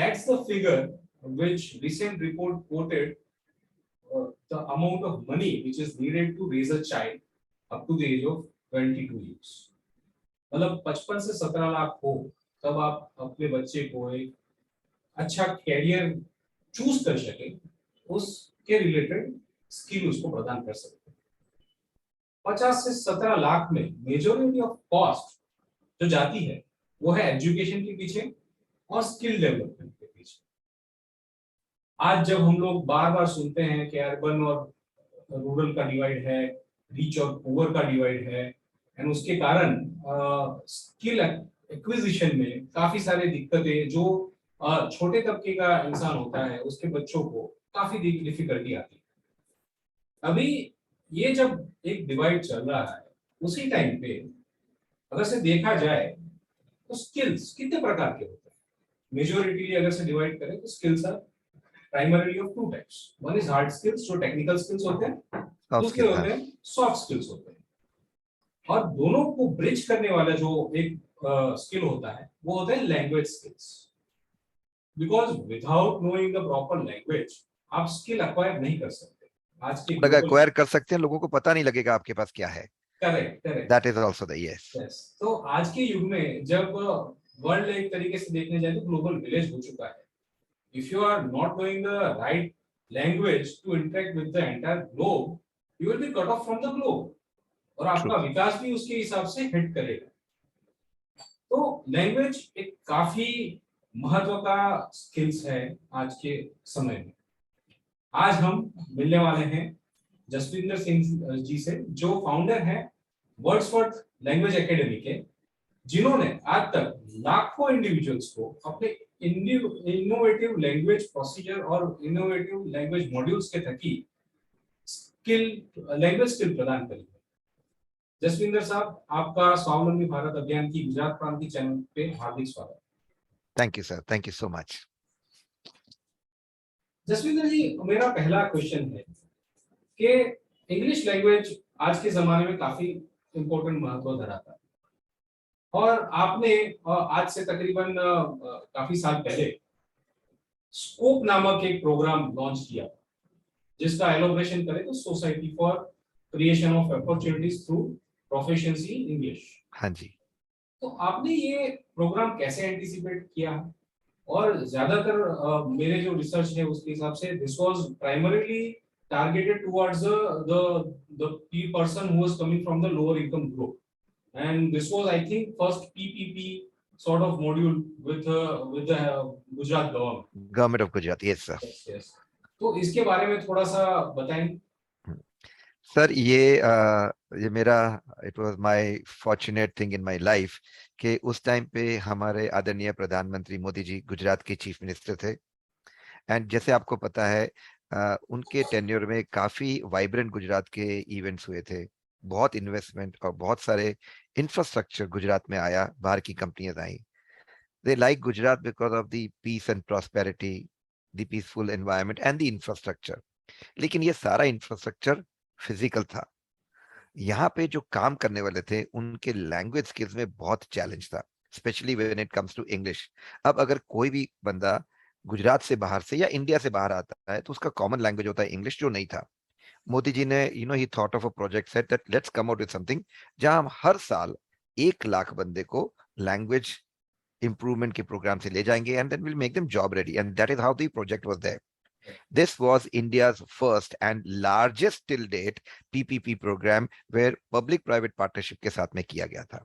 that's the figure which recent report quoted the amount of money which is needed to raise a child up to the age of 22 years. मतलब 55 से 17 लाख हो तब आप अपने बच्चे को एक अच्छा कैरियर चूज कर सके, उसके रिलेटेड स्किल उसको प्रदान कर सकते हैं। 50 से 17 लाख में मेजोरिटी ऑफ कॉस्ट जो जाती है वो है एजुकेशन के पीछे और स्किल डेवलपमेंट के पीछे। आज जब हम लोग बार बार सुनते हैं कि अर्बन और रूरल का डिवाइड है, रिच और पुअर का डिवाइड है, एंड उसके कारण स्किल एक्विजिशन में काफी सारी दिक्कतें जो छोटे तबके का इंसान होता है उसके बच्चों को काफी डिफिकल्टी आती है। अभी ये जब एक डिवाइड चल रहा है उसी टाइम पे अगर से देखा जाए तो स्किल्स कितने प्रकार के होते हैं? मेजोरिटी अगर से डिवाइड करें तो skills are primarily of two types. One is hard skills जो टेक्निकल स्किल्स होते हैं, दूसरे होते हैं सॉफ्ट स्किल्स होते हैं। और दोनों को ब्रिज करने वाला जो एक स्किल होता है वो होता है language skills. Because without knowing the proper language आप स्किल अक्वायर नहीं कर सकते। आज के अगर अक्वायर कर सकते हैं लोगों को पता नहीं लगेगा आपके पास क्या है। Correct correct, that is also the yes. तो आज के युग में जब वर्ल्ड एक तरीके से देखने जाए तो ग्लोबल विलेज हो चुका है। If you are not knowing the right language to interact with the entire globe, you will be cut off from the globe. और आपका विकास भी उसके हिसाब से हिट करेगा। तो लैंग्वेज एक काफी महत्व का स्किल्स है आज के समय में। आज हम मिलने वाले हैं जसविंदर सिंह जी से जो फाउंडर है वर्ड्सवर्थ लैंग्वेज एकेडमी के, जिन्होंने आज तक लाखों इंडिविजुअल्स को अपने इनोवेटिव लैंग्वेज प्रोसीजर और इनोवेटिव लैंग्वेज मॉड्यूल्स के थकी लैंग्वेज स्किल प्रदान करी है। जसविंदर साहब, आपका स्वावलंबी भारत अभियान की गुजरात क्रांति चैनल पे हार्दिक स्वागत। Thank you sir, thank you so much. Jaswinder ji, मेरा पहला क्वेश्चन है कि इंग्लिश लैंग्वेज आज के जमाने में काफी इंपॉर्टेंट महत्व धराता है और आपने आज से तकरीबन काफी साल पहले स्कोप नामक एक प्रोग्राम लॉन्च किया जिसका एलोब्रेशन करें तो society for creation of opportunities through proficiency in English. हाँ जी। तो आपने ये प्रोग्राम कैसे एंटिसिपेट किया? और ज्यादातर मेरे जो रिसर्च है उसके हिसाब से this was primarily targeted towards the person who was coming from the lower income group, and this was I think first PPP sort of module with the Gujarat government of Gujarat, yes sir. Yes. तो इसके बारे में थोड़ा सा बताएं sir. ये मेरा it was my fortunate thing in my life कि उस टाइम पे हमारे आदरणीय प्रधानमंत्री मोदी जी गुजरात के चीफ मिनिस्टर थे एंड जैसे आपको पता है उनके टेन्योर में काफी वाइब्रेंट गुजरात के इवेंट्स हुए थे, बहुत इन्वेस्टमेंट और बहुत सारे इंफ्रास्ट्रक्चर गुजरात में आया, बाहर की कंपनियां आई। They like Gujarat because of the peace and prosperity, the peaceful environment and the infrastructure. लेकिन ये सारा इंफ्रास्ट्रक्चर फिजिकल था। यहाँ पे जो काम करने वाले थे उनके लैंग्वेज स्किल्स में बहुत चैलेंज था, specially when it comes to English. अब अगर कोई भी बंदा गुजरात से बाहर से या इंडिया से बाहर आता है तो उसका कॉमन लैंग्वेज होता है इंग्लिश, जो नहीं था। मोदी जी ने ही thought of a project set that let's come out with something जहां हम हर साल 1 लाख बंदे को लैंग्वेज इंप्रूवमेंट के प्रोग्राम से ले जाएंगे and then will make them job ready, and that is how the project was there. This was India's first and largest till date PPP program where public private partnership के साथ में किया गया था।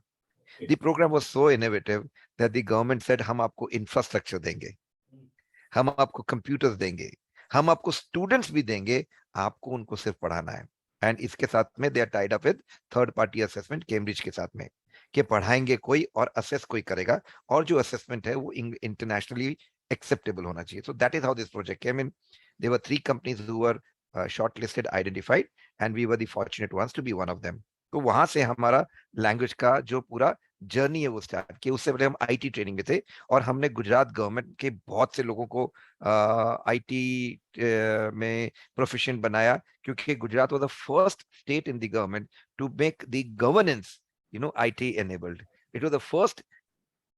The program was so innovative that the government said हम आपको infrastructure देंगे, हम आपको computers देंगे, हम आपको स्टूडेंट्स भी देंगे, आपको उनको सिर्फ पढ़ाना है। एंड इसके साथ में they are tied up with third party assessment Cambridge के साथ में कि पढ़ाएंगे कोई और असेस कोई करेगा, और जो असेसमेंट है वो इंटरनेशनली acceptable होना चाहिए. So that is how this project came in. There were 3 companies who were shortlisted, identified, and we were the fortunate ones to be one of them. तो वहां से हमारा लैंग्वेज का जो पूरा जर्नी है वो स्टार्ट किया। उससे पहले हम आईटी ट्रेनिंग में थे और हमने गुजरात गवर्नमेंट के बहुत से लोगों को आईटी में प्रोफिशिएंट बनाया, क्योंकि Gujarat was the first state in the government to make the governance IT enabled. It was the first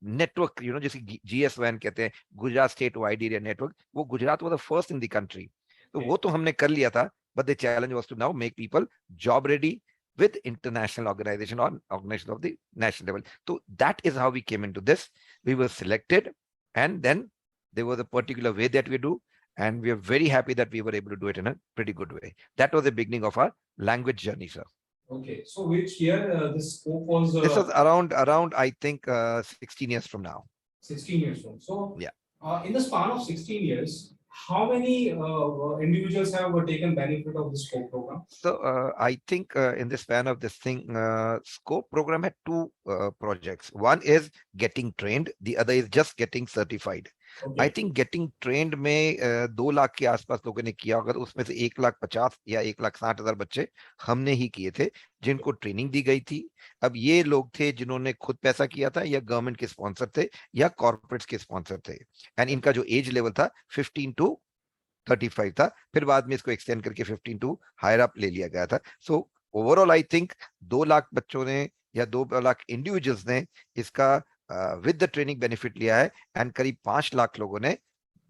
network, जैसे GS1 कहते हैं, Gujarat state wide area network, वो Gujarat was the first in the country. तो Okay. वो तो हमने कर लिया था, but the challenge was to now make people job ready with international organization or organization of the national level. So that is how we came into this. We were selected, and then there was a particular way that we do, and we are very happy that we were able to do it in a pretty good way. That was the beginning of our language journey, sir. Okay. So which year this scope was This was around I think 16 years from now. 16 years old. So Yeah. in the span of 16 years, how many individuals have taken benefit of this scope program? So I think in the span of this thing, Scope program had two projects. One is getting trained, the other is just getting certified. I Okay. think getting trained में 2 लाख के आसपास लोगों ने किया, अगर उसमें से 1,50,000 या 1,60,000 बच्चे हमने ही किए थे जिनको ट्रेनिंग दी गई थी। अब ये लोग थे जिन्होंने खुद पैसा किया था, या गवर्नमेंट के स्पॉन्सर थे, या कॉर्पोरेट्स के स्पॉन्सर थे। एंड इनका जो एज लेवल था 15 to 35 था, फिर बाद में इसको एक्सटेंड करके 15 टू हायर अप ले लिया गया था। So overall I think 2 lakh बच्चों ने या 2 लाख इंडिविजुअल्स ने इसका विद द ट्रेनिंग बेनिफिट लिया है, एंड करीब 5 लाख लोगों ने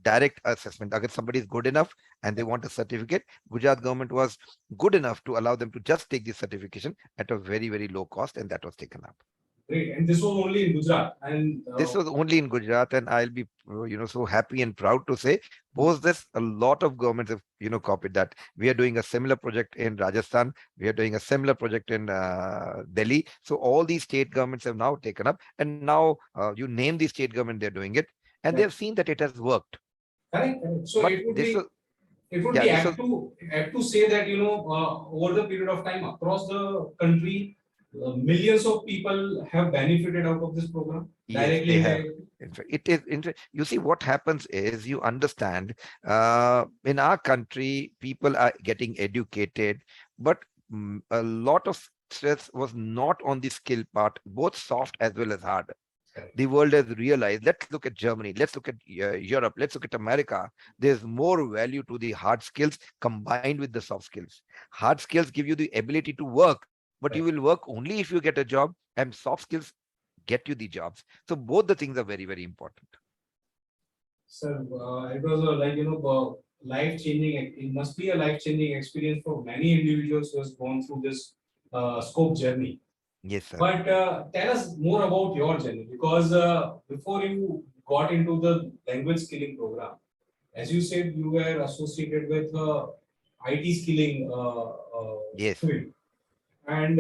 डायरेक्ट असेसमेंट, अगर somebody is good enough and they want a certificate, Gujarat government was good enough to allow them to just take this certification at a very very low cost, and that was taken up. Great. And this was only in Gujarat. And This was only in Gujarat, and I'll be, so happy and proud to say, post this, a lot of governments have, copied that. We are doing a similar project in Rajasthan. We are doing a similar project in Delhi. So all these state governments have now taken up, and now you name the state government, they're doing it, and they correct, have seen that it has worked. correct. So But it would this be was, it would yeah, be this was, apt to say that over the period of time across the country, millions of people have benefited out of this program yes, directly they and have. indirectly. In fact, it is. You see, what happens is, you understand, in our country, people are getting educated, but a lot of stress was not on the skill part, both soft as well as hard. Correct. The world has realized, let's look at Germany, let's look at Europe, let's look at America. There's more value to the hard skills combined with the soft skills. Hard skills give you the ability to work, but you Right. will work only if you get a job, and soft skills get you the jobs. So both the things are very, very important. Sir, it was life changing. It must be a life changing experience for many individuals who has gone through this scope journey. Yes, sir. But tell us more about your journey, because before you got into the language skilling program, as you said, you were associated with IT skilling Yes. field. And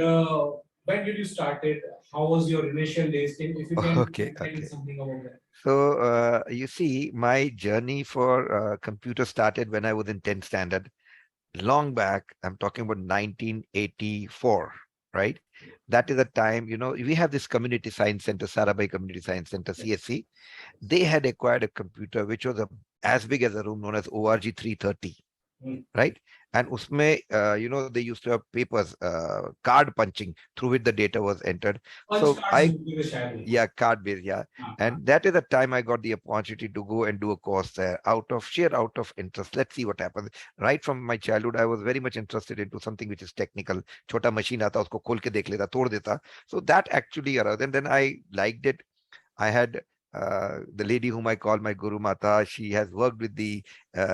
when did you start it? How was your initial days? If you can Okay, tell okay. something about that. So you see, my journey for computer started when I was in 10th standard. Long back, I'm talking about 1984, right? That is the time, we have this community science center, Sarabhai Community Science Center, CSC. They had acquired a computer which was as big as a room, known as ORG 330, Hmm. right? And usme, they used to have papers, card punching, through which the data was entered. Punch So cards would be the share. yeah, card based, yeah. And that is the time I got the opportunity to go and do a course there, out of interest. Let's see what happens. Right from my childhood, I was very much interested into something which is technical. Chota machine aata, usko khol ke dekh leta, tod deta. So that actually arose, and then I liked it. I had the lady whom I call my Guru Mata. She has worked with the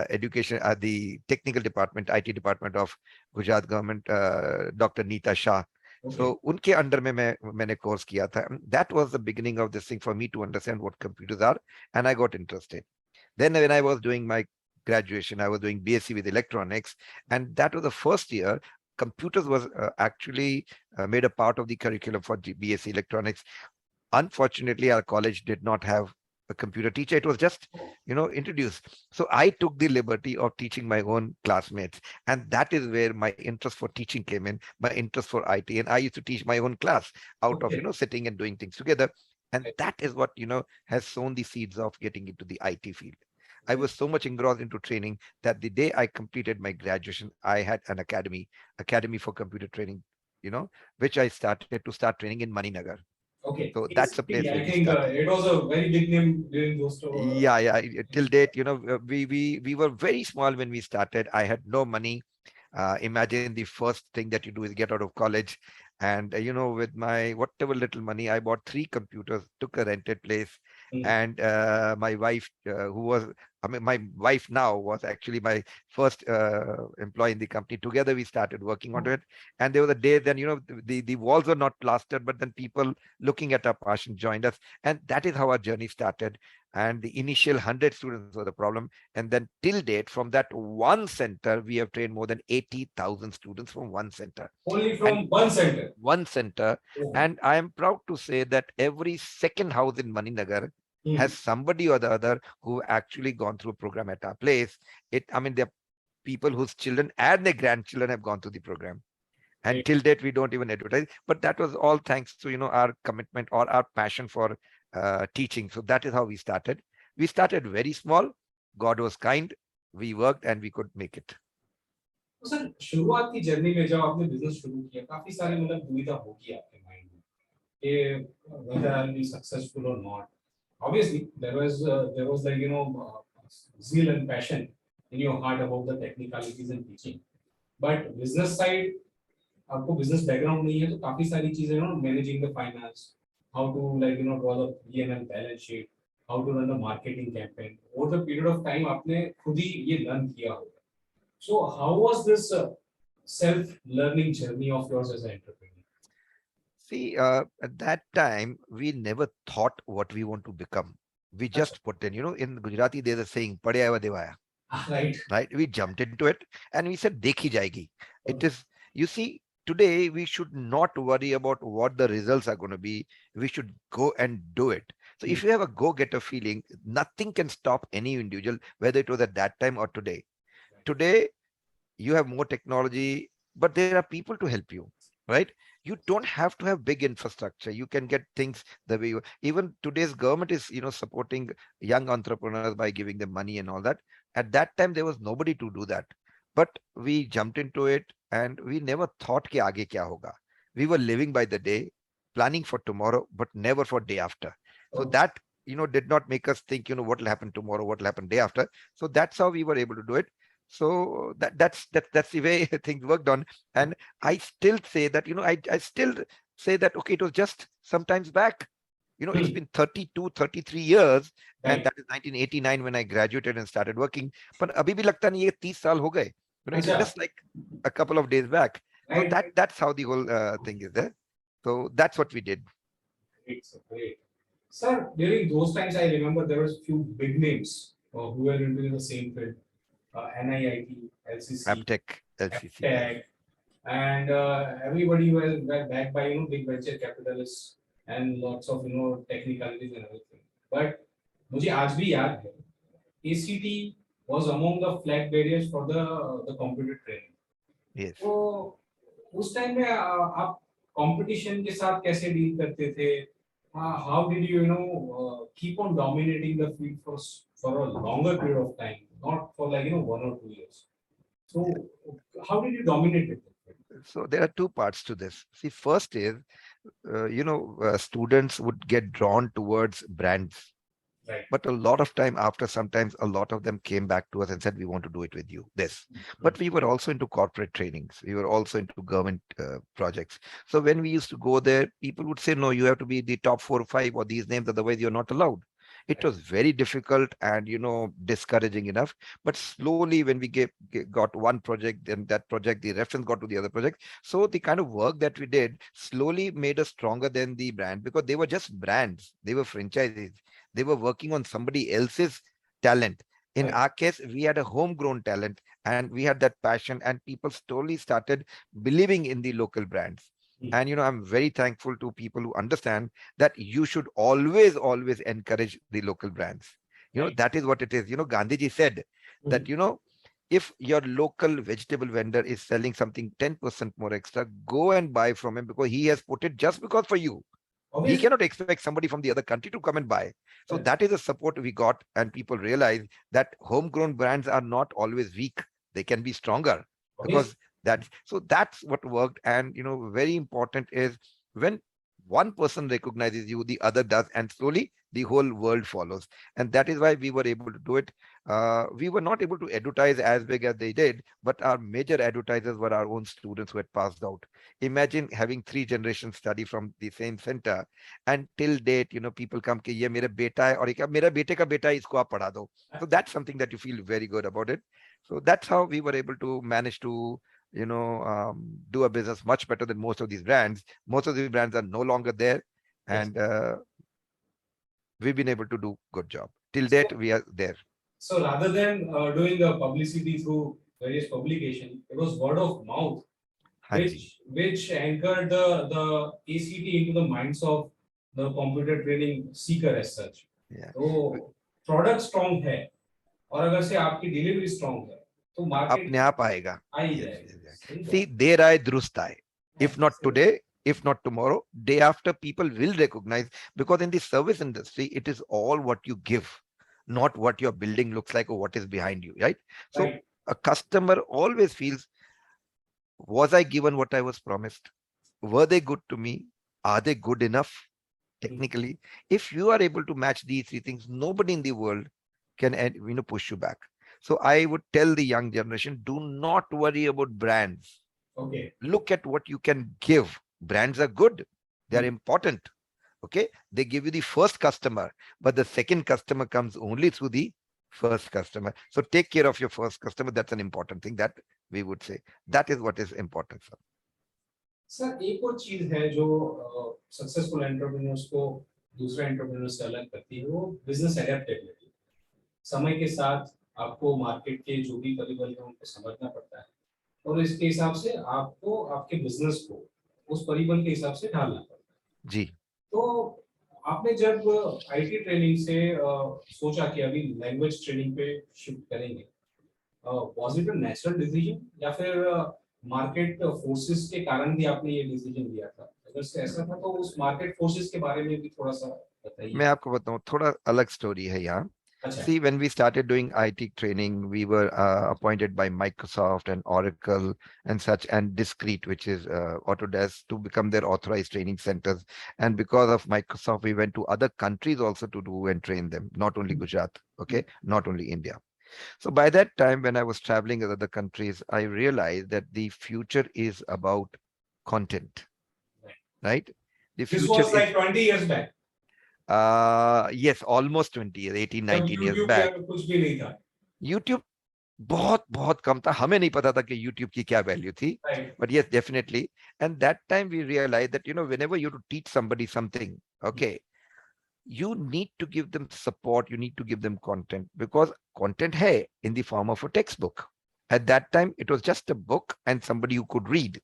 education, the technical department, IT department of Gujarat government, Dr. Neeta Shah. Okay. So उनके under में मैंने course किया था. That was the beginning of this thing for me to understand what computers are, and I got interested. Then when I was doing my graduation, I was doing BSc with electronics, and that was the first year computers was actually made a part of the curriculum for BSc electronics. Unfortunately, our college did not have a computer teacher. It was just, introduced. So I took the liberty of teaching my own classmates. And that is where my interest for teaching came in, my interest for IT. And I used to teach my own class out of, Okay. sitting and doing things together. And that is what, has sown the seeds of getting into the IT field. I was so much engrossed into training that the day I completed my graduation, I had an academy for computer training, which I started to start training in Maninagar. Okay. So that's the place I where we think started. it was a very big name during those. Yeah. Till date, we were very small when we started. I had no money. Imagine the first thing that you do is get out of college. And with my whatever little money, I bought 3 computers, took a rented place. Mm. And my wife, who was, I mean, my wife now was actually my first employee in the company. Together we started working on it. And there was a day then, the walls were not plastered, but then people looking at our passion joined us. And that is how our journey started. And the initial 100 students were the problem. And then till date, from that one center, we have trained more than 80,000 students from one center. Only And from one center. one center. Oh. And I am proud to say that every second house in Maninagar has Mm. somebody or the other who actually gone through a program at our place. I mean, there are people whose children and their grandchildren have gone through the program. And Great. till date, we don't even advertise. But that was all thanks to, our commitment or our passion for teaching. So that is how we started. We started very small. God was kind. We worked and we could make it. तो sir शुरुआत की journey में जब आपने business शुरू किया काफी सारी मतलब दुविधा होगी आपके माइंड में कि whether I'll be successful or not. Obviously, there was like zeal and passion in your heart about the technicalities and teaching. But business side, आपको business background नहीं है तो काफी सारी चीजें managing the finance, how to like draw the P&L balance sheet, how to run the marketing campaign. Over the period of time आपने खुद ही ये learn किया होगा. So how was this self-learning journey of yours as an entrepreneur? See, at that time, we never thought what we want to become. We Acha. just put in, in Gujarati, there's a saying, "Padya hua devaya," Right. right? We jumped into it and we said, "Dekhi jayegi." It Okay. is, you see, today we should not worry about what the results are going to be. We should go and do it. So Hmm. if you have a go-getter feeling, nothing can stop any individual, whether it was at that time or today. Today, you have more technology, but there are people to help you, right? You don't have to have big infrastructure. You can get things the way you, even today's government is, supporting young entrepreneurs by giving them money and all that. At that time, there was nobody to do that. But we jumped into it and we never thought ki aage kya hoga. We were living by the day, planning for tomorrow, but never for day after. So Okay. that, did not make us think, what will happen tomorrow, what will happen day after. So that's how we were able to do it. So that's the way things worked on. And I still say that, I still say that, okay, it was just sometimes back. It's Hmm. been 32, 33 years, and Right. that is 1989 when I graduated and started working. But abhi bhi lagta nahi ye 30 saal ho gaye. It is Acha. just like a couple of days back. So Right. that's how the whole thing is there. So that's what we did. Great. Sir. Great. Sir, during those times, I remember there was few big names who were into the same field. NIIT, LCC, Aptech, LCC, yes. FTech, and everybody were backed by big venture capitalists and lots of technicalities and everything. But मुझे आज भी याद है ACT was among the flag bearers for the computer training. Yes. तो उस time में आप competition के साथ कैसे डील करते थे? How did you keep on dominating the field for a longer period of time, not for like 1 or 2 years? So how did you dominate it? So there are two parts to this. See, first is, students would get drawn towards brands. Right. But a lot of time after, sometimes a lot of them came back to us and said, we want to do it with you, this. But we were also into corporate trainings. We were also into government projects. So when we used to go there, people would say, no, you have to be the top 4 or 5 or these names, otherwise you're not allowed. It Right. was very difficult and, discouraging enough. But slowly when we got one project, then that project, the reference got to the other project. So the kind of work that we did slowly made us stronger than the brand, because they were just brands. They were franchises. They were working on somebody else's talent. In Right. our case, we had a homegrown talent and we had that passion, and people slowly started believing in the local brands. Hmm. And I'm very thankful to people who understand that you should always, always encourage the local brands. Right. That is what it is. Gandhiji said that, Hmm. if your local vegetable vendor is selling something 10% more extra, go and buy from him, because he has put it just because for you. He Obviously. cannot expect somebody from the other country to come and buy. So Right. that is the support we got, and people realize that homegrown brands are not always weak. They can be stronger, Obviously. because that's what worked. And very important is, when one person recognizes you, the other does, and slowly the whole world follows. And that is why we were able to do it. we were not able to advertise as big as they did, but our major advertisers were our own students who had passed out. Imagine having 3 generations study from the same center, and till date, people come कि ये मेरा बेटा है और ये क्या मेरा बेटे का बेटा है, इसको आप पढ़ा दो. So that's something that you feel very good about it. So that's how we were able to manage to do a business much better than most of these brands. Most of these brands are no longer there, Yes. and we've been able to do good job. Till So, date, we are there. so rather than doing a publicity through various publication, it was word of mouth हाँ जी. which anchored the ACT into the minds of the computer training seeker as such. Yeah. तो product strong है और अगर से आपकी delivery strong है तो market अपने आप आएगा. आ ही Yes, जाएगा. yes, yes. सही See, बात. देर आए दुरुस्त आए. If not सही. today, if not tomorrow, day after, people will recognize, because in the service industry, it is all what you give, not what your building looks like or what is behind you, right? So Right. a customer always feels, was I given what I was promised? Were they good to me? Are they good enough technically? If you are able to match these 3 things, nobody in the world can push you back. So I would tell the young generation, do not worry about brands. Okay. Look at what you can give. Brands are good. They are important. Okay. They give you the first customer, but the second customer comes only through the first customer. So take care of your first customer. That's an important thing that we would say. That is what is important, sir. Sir एक और चीज है जो successful entrepreneurs को दूसरे entrepreneurs से अलग करती है, वो बिजनेस एडेप्टेबिलिटी. समय के साथ आपको मार्केट के जो भी परिबल है उनको समझना पड़ता है और इसके हिसाब से आपको आपके बिजनेस को उस परिबल के हिसाब से ढालना पड़ता है. जी. तो आपने जब आईटी ट्रेनिंग से सोचा कि अभी लैंग्वेज ट्रेनिंग पे शिफ्ट करेंगे, was it a natural decision या फिर मार्केट फोर्सेस के कारण भी आपने ये डिसीजन लिया था? अगर से ऐसा था तो उस मार्केट फोर्सेस के बारे में भी थोड़ा सा बताइए. मैं आपको बताऊं, थोड़ा अलग स्टोरी है यहाँ. अच्छा. See, when we started doing IT training, we were appointed by Microsoft and Oracle and such, and Discrete, which is Autodesk, to become their authorized training centers. And because of Microsoft, we went to other countries also to do and train them, not only Gujarat, okay, not only India. So by that time, when I was traveling in other countries, I realized that the future is about content, right? The This future was is, like 20 years back. yes, almost 20 years, 18, जब 19 years YouTube back. या कुछ भी नहीं था. YouTube बहुत बहुत कम था. हमें नहीं पता था कि YouTube की क्या वैल्यू थी. Right. But yes, definitely. And that time we realized that, whenever you to teach somebody something, okay, you need to give them support, you need to give them content, because content hai in the form of a textbook. At that time, it was just a book and somebody who could read.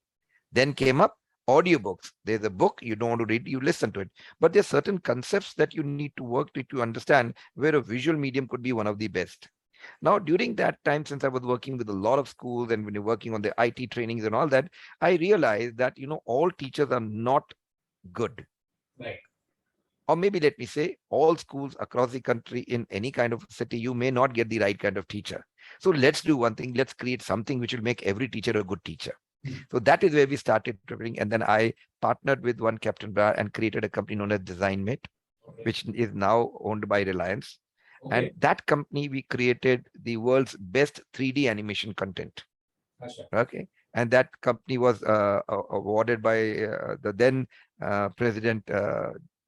Then came up audiobooks. There's a book, you don't want to read, you listen to it. But there's certain concepts that you need to work to understand, where a visual medium could be one of the best. Now, during that time, since I was working with a lot of schools and when you're working on the IT trainings and all that, I realized that, all teachers are not good. Right. Or maybe let me say, all schools across the country in any kind of city, you may not get the right kind of teacher. So let's do one thing. Let's create something which will make every teacher a good teacher. So that is where we started traveling. And then I partnered with one Captain Bra and created a company known as DesignMate, Okay. which is now owned by Reliance. Okay. And that company, we created the world's best 3D animation content. अच्छा. Okay. And that company was awarded by the then President,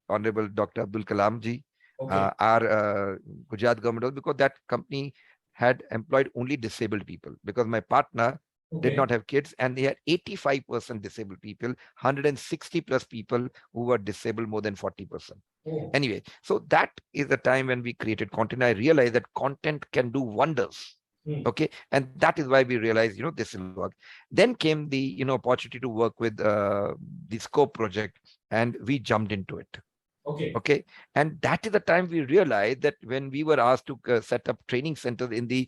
Honorable Dr. Abdul Kalam ji, Okay. our Gujarat government, because that company had employed only disabled people, because my partner did Okay. not have kids, and they had 85% disabled people, 160 plus people who were disabled more than 40%. Oh. Anyway, so that is the time when we created content. I realized that content can do wonders. Okay. And that is why we realized, this will work. Then came the, opportunity to work with the Scope project, and we jumped into it. Okay. Okay. And that is the time we realized that when we were asked to set up training centers in the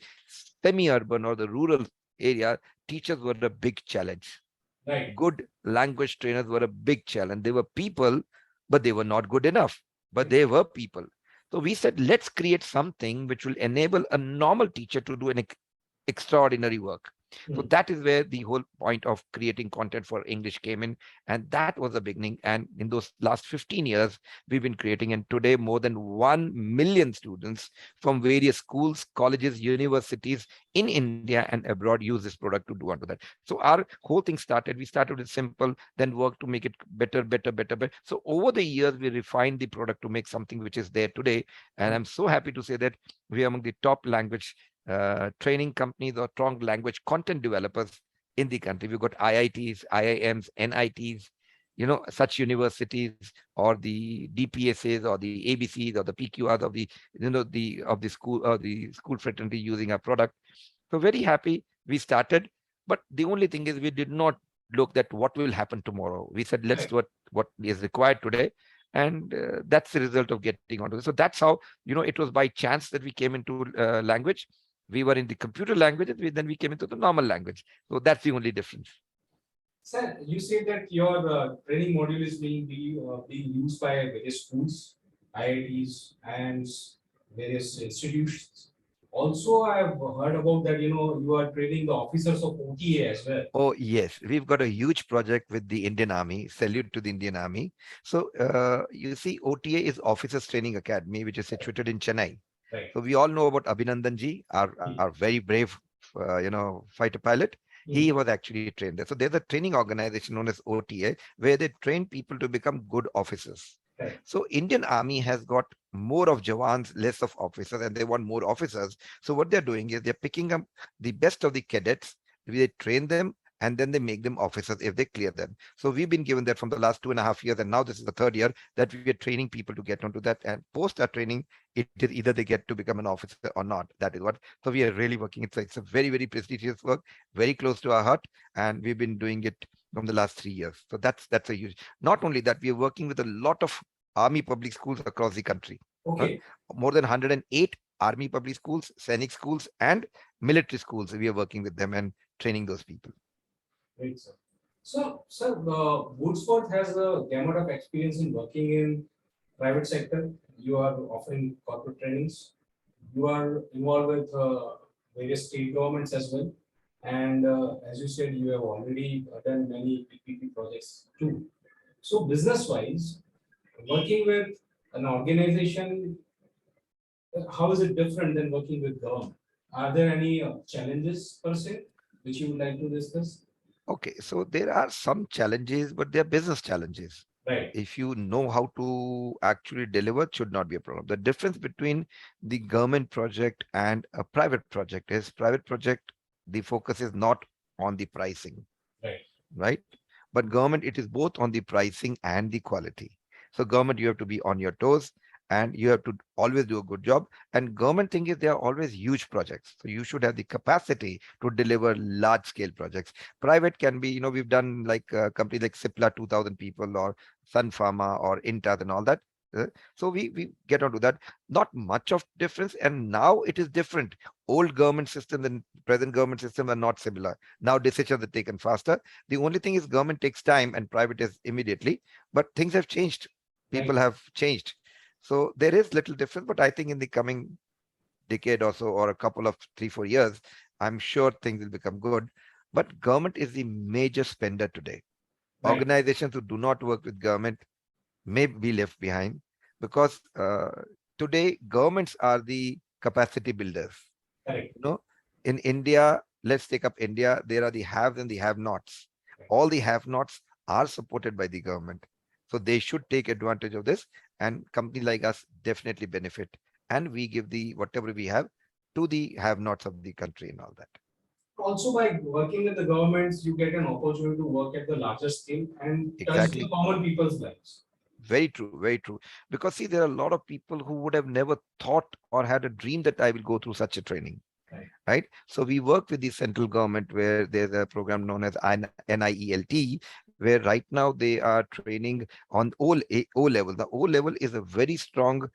semi-urban or the rural area, teachers were a big challenge. Right. Good language trainers were a big challenge. They were people, but they were not good enough. But they were people. So we said, let's create something which will enable a normal teacher to do an extraordinary work. So Hmm. that is where the whole point of creating content for English came in. And that was the beginning. And in those last 15 years, we've been creating. And today, more than 1 million students from various schools, colleges, universities in India and abroad use this product to do onto that. So our whole thing started, we started with simple, then worked to make it better, better, better, better. So over the years, we refined the product to make something which is there today. And I'm so happy to say that we are among the top language training companies or strong language content developers in the country. We've got IITs, IIMs, NITs, such universities, or the DPSAs or the ABCs or the PQRs of the school or the school fraternity using our product. So very happy we started, but the only thing is we did not look at what will happen tomorrow. We said let's Right. do what is required today, and that's the result of getting onto it. So that's how it was by chance that we came into language. We were in the computer language, and then we came into the normal language. So that's the only difference. Sir, you said that your training module is being used by various schools, IITs, and various institutions. Also, I have heard about that. You are training the officers of OTA as well. Oh, yes. We've got a huge project with the Indian Army. Salute to the Indian Army. So, you see, OTA is Officers Training Academy, which is situated in Chennai. Right. So we all know about Abhinandan ji, our very brave, fighter pilot. He Hmm. was actually trained there. So there's a training organization known as OTA where they train people to become good officers. Right. So Indian Army has got more of jawans, less of officers, and they want more officers. So what they're doing is they're picking up the best of the cadets, they train them, and then they make them officers if they clear them. So we've been given that from the last 2.5 years, and now this is the third year that we are training people to get onto that. And post our training, it is either they get to become an officer or not. That is what. So we are really working. It's a very, very prestigious work, very close to our heart, and we've been doing it from the last 3 years. So that's a huge. Not only that, we are working with a lot of army public schools across the country. Huh? Okay. More than 108 army public schools, scenic schools, and military schools. We are working with them and training those people. Great, sir. So, sir, Woodsport has a gamut of experience in working in private sector. You are offering corporate trainings. You are involved with various state governments as well. And as you said, you have already done many PPP projects too. So, business-wise, working with an organization, how is it different than working with government? Are there any challenges per se which you would like to discuss? Okay, so there are some challenges, but they are business challenges. Right. If you know how to actually deliver, it should not be a problem. The difference between the government project and a private project is private project, the focus is not on the pricing, Right. right? But government, it is both on the pricing and the quality. So government, you have to be on your toes and you have to always do a good job. And government thing is there are always huge projects. So you should have the capacity to deliver large scale projects. Private can be, we've done like companies like Cipla, 2000 people, or Sun Pharma or Intas and all that. Uh, So we get onto that. Not much of difference. And now it is different. Old government system and present government system are not similar. Now decisions are taken faster. The only thing is government takes time and private is immediately, but things have changed. People Right. have changed. So there is little difference, but I think in the coming decade or so, or a couple of 3, 4 years, I'm sure things will become good. But government is the major spender today. Right. Organizations who do not work with government may be left behind because today governments are the capacity builders. Correct. You know, in India, let's take up India, there are the haves and the have-nots. All the have-nots are supported by the government. So they should take advantage of this, and company like us definitely benefit. And we give the whatever we have to the have-nots of the country and all that. Also, by working with the governments, you get an opportunity to work at the larger scale and touch the Exactly. common people's lives. Very true, very true. Because see, there are a lot of people who would have never thought or had a dream that I will go through such a training. Right. Right? So we work with the central government where there's a program known as NIELT, where right now they are training on O level. The O level is a very strong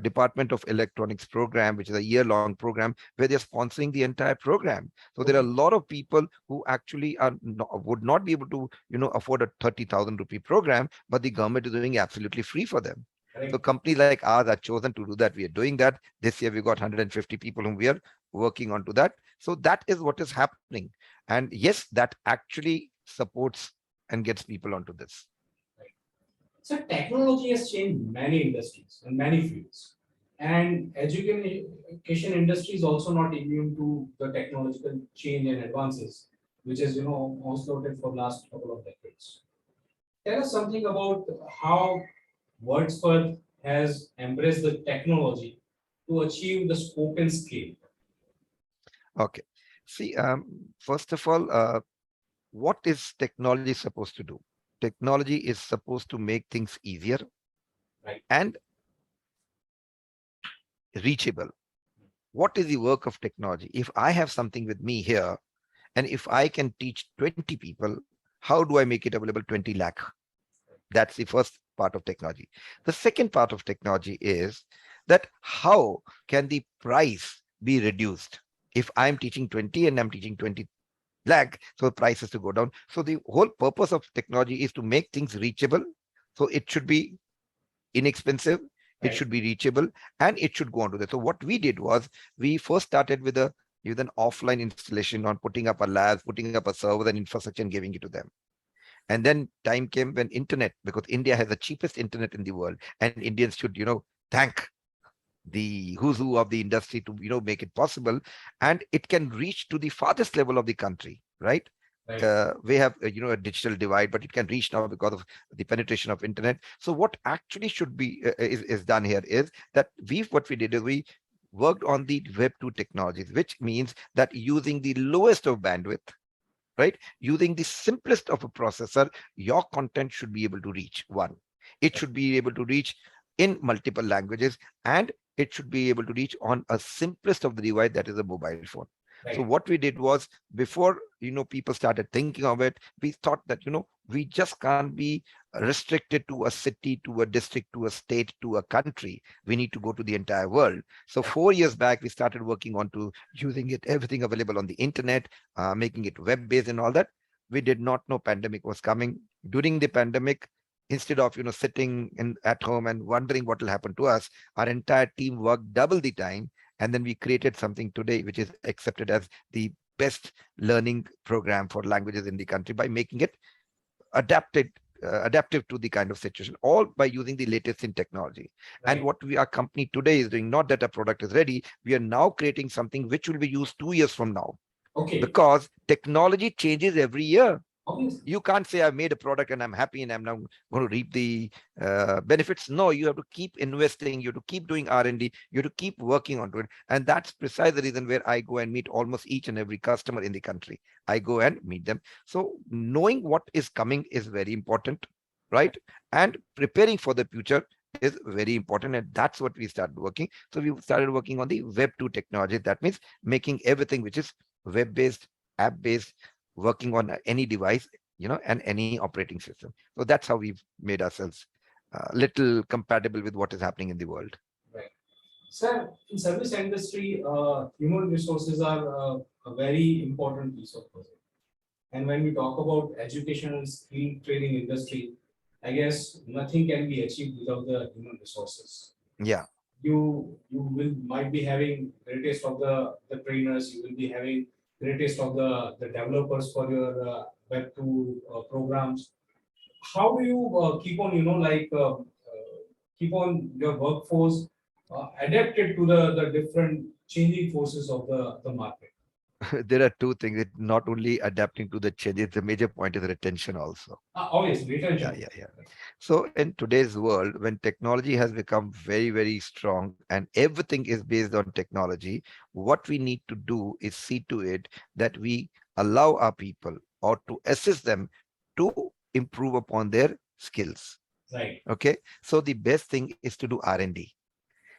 Department of Electronics program, which is a year-long program where they're sponsoring the entire program. So there are a Okay. lot of people who actually would not be able to, afford a 30,000 rupee program, but the government is doing absolutely free for them. Correct. So companies like ours are chosen to do that. We are doing that. This year we got 150 people whom we are working onto that. So that is what is happening. And yes, that actually supports and gets people onto this. Right. So technology has changed many industries and many fields. And education industry is also not immune to the technological change and advances, which is onslaughted for last couple of decades. Tell us something about how Wordsworth has embraced the technology to achieve the scope and scale. Okay. See, first of all, what is technology supposed to do? Technology is supposed to make things easier Right. and reachable. What is the work of technology? If I have something with me here, and if I can teach 20 people, how do I make it available 20 lakh? That's the first part of technology. The second part of technology is that how can the price be reduced? If I'm teaching 20 and I'm teaching 20 lakh, so the price has to go down. So the whole purpose of technology is to make things reachable. So it should be inexpensive, it Right. should be reachable, and it should go on to that. So what we did was we first started with an offline installation on putting up a lab, putting up a server and infrastructure and giving it to them. And then time came when internet, because India has the cheapest internet in the world, and Indians should, thank the who's who of the industry to make it possible, and it can reach to the farthest level of the country, right? Right. We have a digital divide, but it can reach now because of the penetration of internet. So what actually should be is done here is that what we did is we worked on the web 2 technologies, which means that using the lowest of bandwidth, right? Using the simplest of a processor, your content should be able to reach one. It should be able to reach in multiple languages, and it should be able to reach on a simplest of the device, that is a mobile phone. So Right. what we did was, before people started thinking of it, we thought that we just can't be restricted to a city, to a district, to a state, to a country. We need to go to the entire world. So Right. 4 years back we started working on to using it everything available on the internet, making it web based and all that. We did not know pandemic was coming. During the pandemic, instead of sitting at home and wondering what will happen to us, our entire team worked double the time, and then we created something today which is accepted as the best learning program for languages in the country by making it adapted adaptive to the kind of situation, all by using the latest in technology. And Right. what our company today is doing, not that a product is ready, we are now creating something which will be used 2 years from now, Okay. because technology changes every year. Obviously. You can't say I've made a product and I'm happy and I'm now going to reap the benefits. No, you have to keep investing, you have to keep doing R&D, you have to keep working onto it. And that's precisely the reason where I go and meet almost each and every customer in the country. I go and meet them. So knowing what is coming is very important, right? And preparing for the future is very important, and that's what we started working. So we started working on the web 2 technology. That means making everything which is web based, app based, working on any device, and any operating system. So that's how we've made ourselves little compatible with what is happening in the world. Right. Sir, in service industry, human resources are a very important piece of puzzle. And when we talk about education and skill training industry, I guess nothing can be achieved without the human resources. Yeah. You will might be having greatest of the trainers, you will be having greatest of the developers for your web 2 programs. How do you keep on keep on your workforce adapted to the different changing forces of the market? There are two things. It not only adapting to the changes, the major point is retention also. Obviously, Yeah, retention. yeah, yeah. So in today's world, when technology has become very, very strong and everything is based on technology, what we need to do is see to it that we allow our people or to assist them to improve upon their skills. Right. Okay. So the best thing is to do R&D.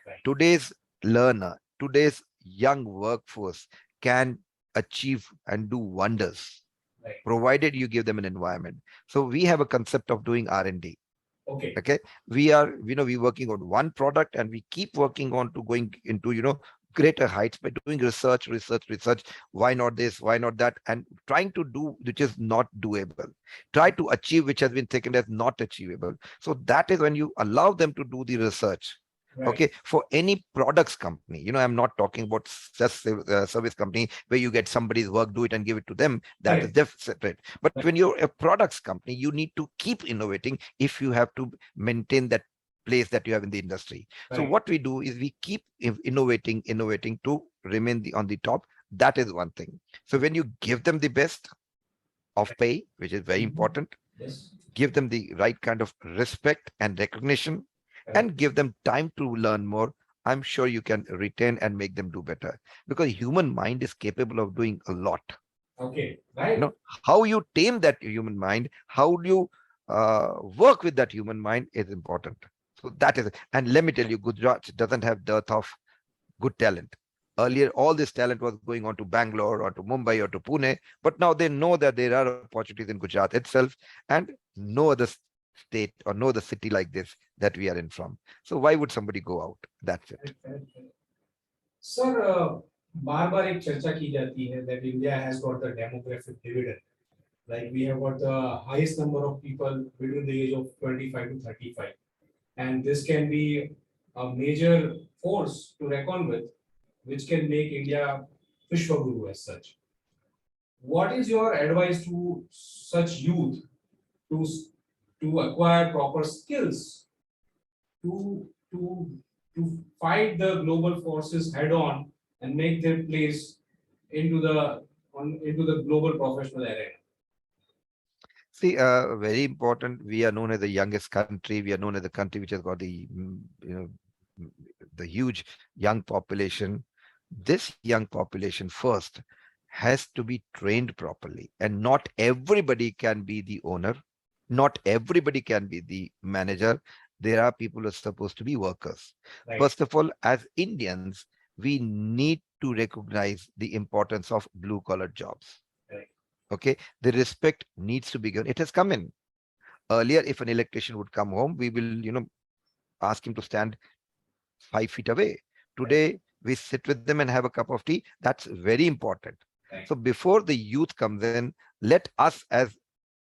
Right. Today's learner, today's young workforce can achieve and do wonders, Right. provided you give them an environment. So we have a concept of doing R&D. Okay. Okay, we are we working on one product and we keep working on to going into greater heights by doing research. Why not this? Why not that? And trying to do which is not doable. Try to achieve which has been taken as not achievable. So that is when you allow them to do the research. Right. Okay, for any products company, I'm not talking about just service company where you get somebody's work, do it and give it to them. That is Correct. separate. But when you're a products company, you need to keep innovating if you have to maintain that place that you have in the industry. So Right. what we do is we keep innovating to remain on the top. That is one thing. So when you give them the best of pay, which is very Mhm. important, Yes. give them the right kind of respect and recognition, Correct. and give them time to learn more, I'm sure you can retain and make them do better, because human mind is capable of doing a lot. Okay. you Right. know how you tame that human mind, how do you work with that human mind is important. So that is it. And let me tell you, Gujarat doesn't have dearth of good talent. Earlier, all this talent was going on to Bangalore or to Mumbai or to Pune, but now they know that there are opportunities in Gujarat itself, and no other state or no other city like this that we are in from. So why would somebody go out? That's it. Correct. Correct. Correct. Sir बार बार एक चर्चा की जाती है that India has got the demographic dividend. Like we have got the highest number of people between the age of 25 to 35, and this can be a major force to reckon with, which can make India Vishwaguru as such. What is your advice to such youth to to acquire proper skills to to to fight the global forces head on and make their place into the global professional arena? See, very important. We are known as the youngest country. We are known as the country which has got mm, the huge young population. This young population first has to be trained properly, and not everybody can be the owner. Not everybody can be the manager. There are people who are supposed to be workers. Right. First of all, as Indians, we need to recognize the importance of blue collar jobs. Right. Okay, the respect needs to be given. It has come in. Earlier, if an electrician would come home, we will, ask him to stand 5 feet away. Right. Today, we sit with them and have a cup of tea. That's very important. Right. So before the youth comes in, let us as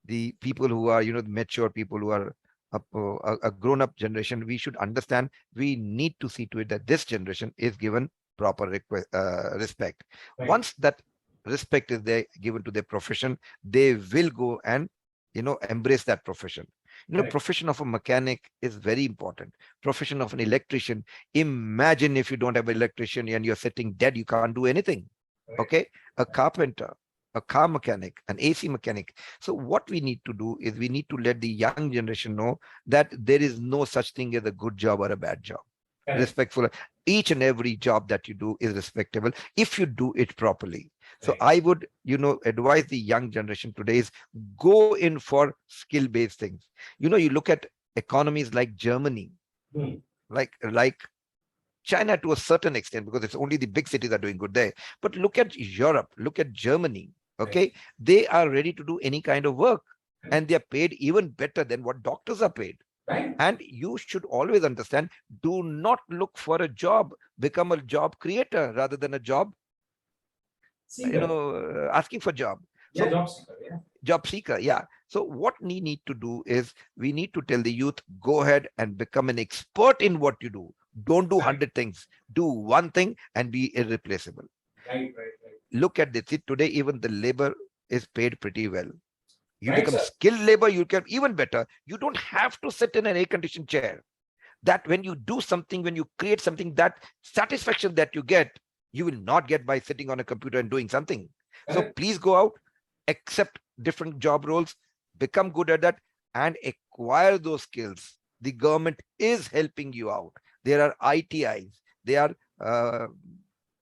the people who are, mature people who are a grown-up generation, we should understand we need to see to it that this generation is given proper respect. Right. Once that respect is there given to their profession, they will go and embrace that profession. Correct. Profession of a mechanic is very important. Profession of an electrician. Imagine if you don't have an electrician and you're sitting dead, you can't do anything. Correct. Okay, a carpenter, a car mechanic, an AC mechanic. So what we need to do is we need to let the young generation know that there is no such thing as a good job or a bad job. Correct. Respectful. Each and every job that you do is respectable if you do it properly. So Right. I would, advise the young generation today is go in for skill-based things. You look at economies like Germany, Hmm. like China to a certain extent, because it's only the big cities are doing good there. But look at Europe, look at Germany. Okay, Right. they are ready to do any kind of work, and they are paid even better than what doctors are paid. Right. And you should always understand, do not look for a job, become a job creator rather than a job, Seeker. asking for job. Yeah, So job seeker. Yeah. job seeker, yeah. So what we need to do is we need to tell the youth, go ahead and become an expert in what you do. Don't do Right. 100 things. Do one thing and be irreplaceable. Right. Right. Right. Look at this. See, today, even the labor is paid pretty well. You Right, become sir. skilled labor, you can even better. You don't have to sit in an air-conditioned chair. That when you do something, when you create something, that satisfaction that you get, you will not get by sitting on a computer and doing something. So Correct. please go out, accept different job roles, become good at that, and acquire those skills. The government is helping you out. There are ITIs, there are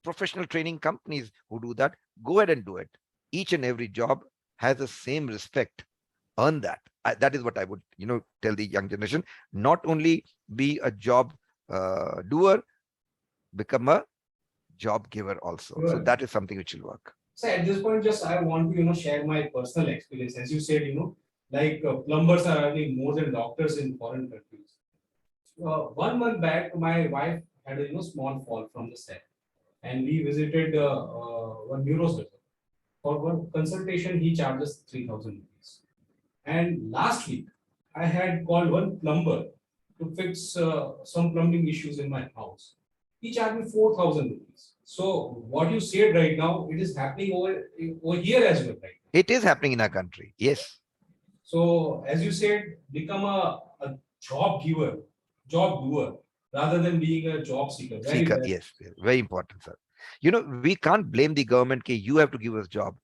professional training companies who do that. Go ahead and do it. Each and every job has the same respect. Earn that. That is what I would, tell the young generation. Not only be a job doer, become a job giver also. So Sure. that is something which will work. So at this point, just I want to share my personal experience. As you said, like plumbers are earning more than doctors in foreign countries. 1 month back, my wife had a small fall from the set. and we visited one neurosurgeon. For one consultation, he charges 3,000 rupees. And last week, I had called one plumber to fix some plumbing issues in my house. He charged me 4,000 rupees. So what you said right now, it is happening over here as well, right? It is happening in our country. Yes. So as you said, become a job giver, job doer, rather than being a job seeker. Very Seeker. well. Yes. Yes. Very important, sir. You know, we can't blame the government. कि you have to give us job.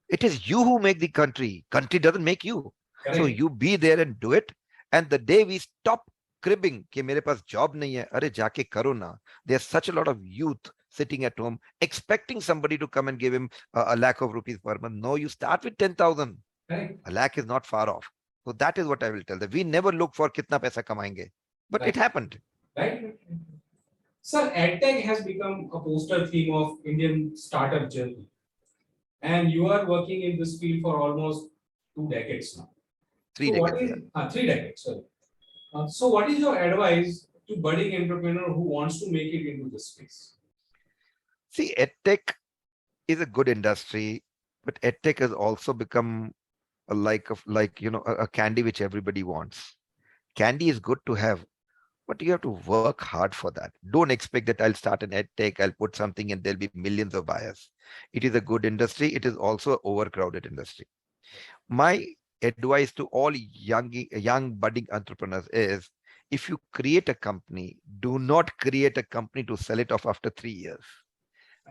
It is you who make the country. Country doesn't make you. So Correct. you be there and do it. And the day we stop cribbing कि मेरे पास job नहीं है, अरे जाके करो ना. There's such a lot of youth sitting at home expecting somebody to come and give him a lakh of rupees per month. No, you start with 10,000. Correct. A lakh is not far off. So that is what I will tell them. We never look for कितना पैसा कमाएंगे. But it Right. happened. Right. Sir, EdTech has become a poster theme of Indian startup journey, and you are working in this field for almost 2 decades now. 3 So, what decades. is Yeah. 3 decades? Sorry. So, what is your advice to budding entrepreneur who wants to make it into this space? See, edtech is a good industry, but edtech has also become like a candy which everybody wants. Candy is good to have, but you have to work hard for that. Don't expect that I'll start an edtech, I'll put something and there'll be millions of buyers. It is a good industry. It is also an overcrowded industry. My advice to all young budding entrepreneurs is, if you create a company, do not create a company to sell it off after 3 years.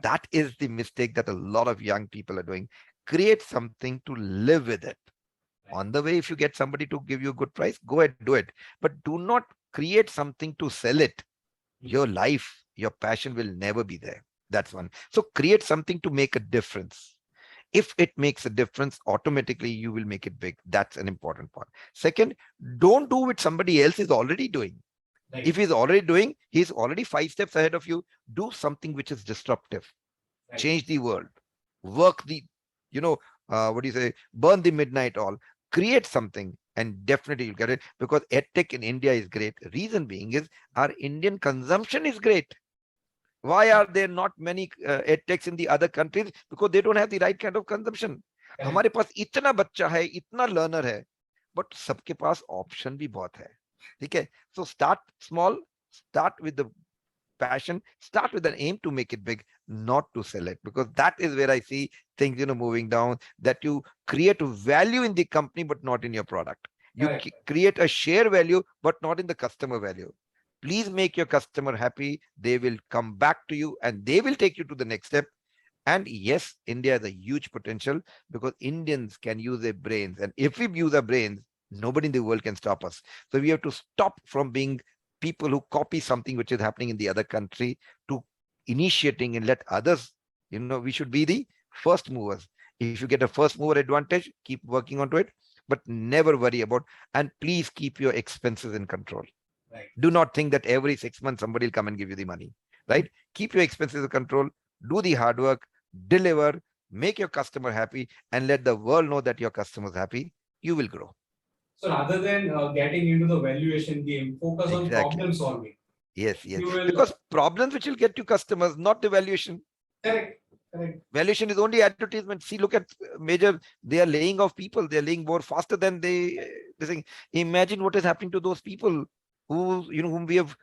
That is the mistake that a lot of young people are doing. Create something to live with it. On the way, if you get somebody to give you a good price, go ahead, do it. But do not create something to sell it. Your life, your passion will never be there. That's one. So create something to make a difference. If it makes a difference, automatically you will make it big. That's an important point. Second, don't do what somebody else is already doing. Right. If he's already doing, he's already 5 steps ahead of you. Do something which is disruptive. Right. Change the world. Work the, what do you say? Burn the midnight oil. Create something, and definitely you'll get it, because edtech in India is great. Reason being is our Indian consumption is great. Why are there not many edtechs in the other countries? Because they don't have the right kind of consumption. Correct. हमारे पास इतना बच्चा है, इतना learner है, but सबके पास option भी बहुत है. ठीक है? So start small, start with the passion, start with an aim to make it big, not to sell it, because that is where I see things moving down, that you create value in the company but not in your product. You Correct. create a share value but not in the customer value. Please make your customer happy. They will come back to you and they will take you to the next step. And yes, India has a huge potential because Indians can use their brains, and if we use our brains, nobody in the world can stop us. So we have to stop from being people who copy something which is happening in the other country to initiating and let others, we should be the first movers. If you get a first mover advantage, keep working onto it, but never worry about, and please keep your expenses in control. Right. Do not think that every 6 months somebody will come and give you the money, right? Keep your expenses in control, do the hard work, deliver, make your customer happy, and let the world know that your customer is happy. You will grow. So rather than getting into the valuation game, focus on Exactly. problem solving. Yes, yes. You will. Because problems which will get you customers, not the valuation. Correct. Correct. Valuation is only advertisement. See, look at major, they are laying off people. They are laying more faster than they think. Imagine what is happening to those people whom we have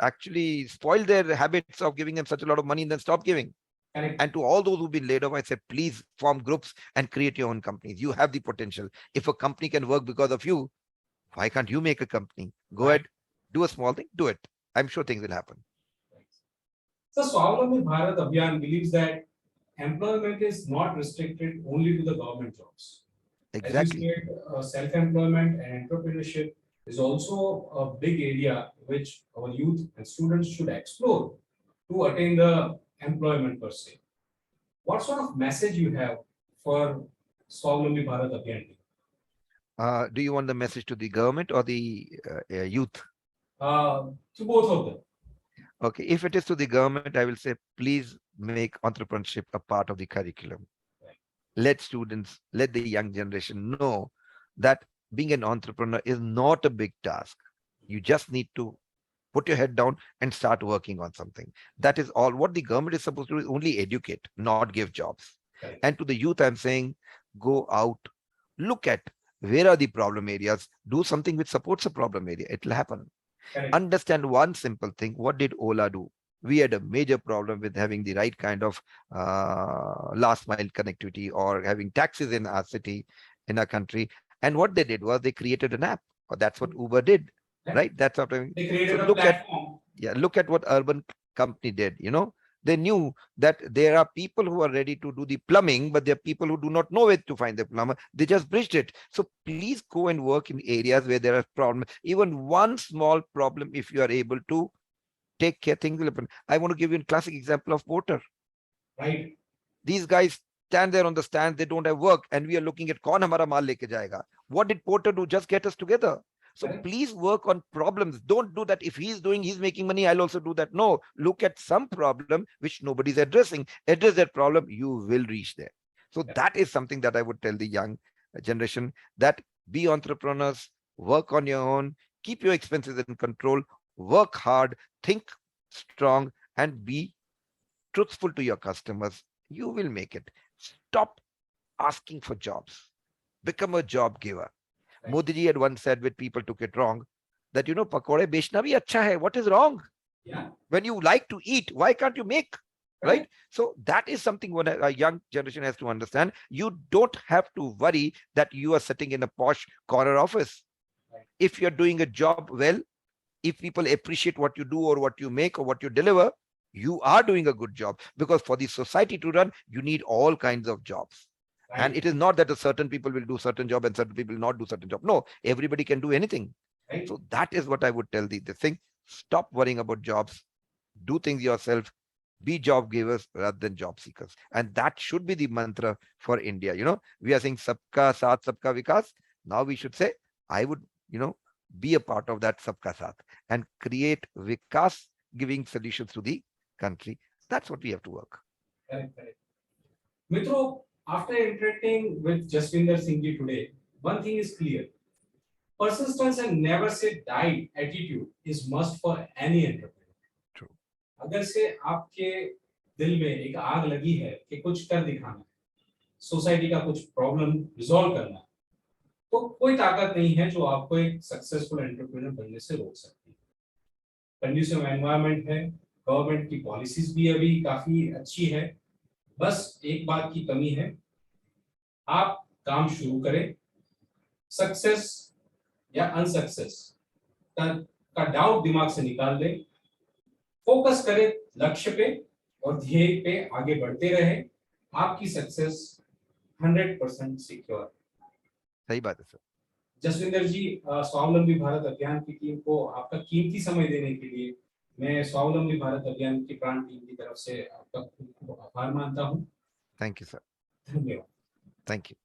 actually spoiled their habits of giving them such a lot of money and then stop giving. Correct. And to all those who've been laid off, I say, please form groups and create your own companies. You have the potential. If a company can work because of you, why can't you make a company? Go Right. ahead, do a small thing, do it. I'm sure things will happen. So Swavlambhi Bharat Abhiyan believes that employment is not restricted only to the government jobs. Exactly. As you said, self-employment and entrepreneurship is also a big area which our youth and students should explore to attain the employment per se. What sort of message you have for Swavlambhi Bharat Abhiyan? Do you want the message to the government or the youth? To both of them. Okay, if it is to the government, I will say, please make entrepreneurship a part of the curriculum. Right. Let students, let the young generation know that being an entrepreneur is not a big task. You just need to Put your head down and start working on something. That is all. What the government is supposed to do is only educate, not give jobs. Correct. And to the youth, I'm saying, go out, look at where are the problem areas, do something which supports a problem area. It will happen. Correct. Understand one simple thing. What did Ola do? We had a major problem with having the right kind of last mile connectivity or having taxis in our city, in our country. And what they did was they created an app. Or that's what Uber did, right? That's what I mean. They So created a look at, platform. yeah, look at what urban company did. They knew that there are people who are ready to do the plumbing, but there are people who do not know where to find the plumber. They just bridged it. So please go and work in areas where there are problems. Even one small problem, if you are able to take care, things will happen. I want to give you a classic example of porter. Right. These guys stand there on the stands, they don't have work, and we are looking at kaun hamara maal leke jayega. What did porter do? Just get us together. So Correct. please work on problems. Don't do that. If he's making money, I'll also do that. No, look at some problem which nobody's addressing. Address that problem, you will reach there. So Yeah. that is something that I would tell the young generation, that be entrepreneurs, work on your own, keep your expenses in control, work hard, think strong, and be truthful to your customers. You will make it. Stop asking for jobs. Become a job giver. Right. Modi ji had once said, when people took it wrong, that pakode bechna bhi acha hai. What is wrong? Yeah. When you like to eat, why can't you make? Right? Right. So that is something what a young generation has to understand. You don't have to worry that you are sitting in a posh corner office. Right. If you're doing a job well, if people appreciate what you do or what you make or what you deliver, you are doing a good job. Because for the society to run, you need all kinds of jobs. Right. And it is not that a certain people will do certain job and certain people will not do certain job. No, everybody can do anything. Right. So that is what I would tell the thing. Stop worrying about jobs. Do things yourself. Be job givers rather than job seekers. And that should be the mantra for India. We are saying sabka saath, sabka vikas. Now we should say, I would, be a part of that sabka saath and create vikas giving solutions to the country. That's what we have to work. Correct. Correct. Mitro, after interacting with Jasvinder Singh ji today, one thing is clear. Persistence and never say die attitude is must for any entrepreneur. True. अगर से आपके दिल में एक आग लगी है कि कुछ कर दिखाना है, सोसाइटी का कुछ प्रॉब्लम रिजॉल्व करना है, तो कोई ताकत नहीं है जो आपको एक सक्सेसफुल एंटरप्रेन्योर बनने से रोक सकती है। कंड्यूसिव एनवायरनमेंट है, गवर्नमेंट की पॉलिसीज भी अभी काफी अच्छी है, बस एक बात की कमी है, आप काम शुरू करें, सक्सेस या अनसक्सेस का डाउट दिमाग से निकाल दें, फोकस करें लक्ष्य पे और ध्येय पे आगे बढ़ते रहे, आपकी सक्सेस 100% सिक्योर। सही बात है सर। जसविंदर जी, स्वावलंबी भारत अभियान की टीम को आपका कीमती समय देने के लिए मैं स्वावलंबी भारत अभियान की प्राण टीम की तरफ से आपका खूब खूब आभार मानता हूँ। Thank you sir. धन्यवाद। Thank you.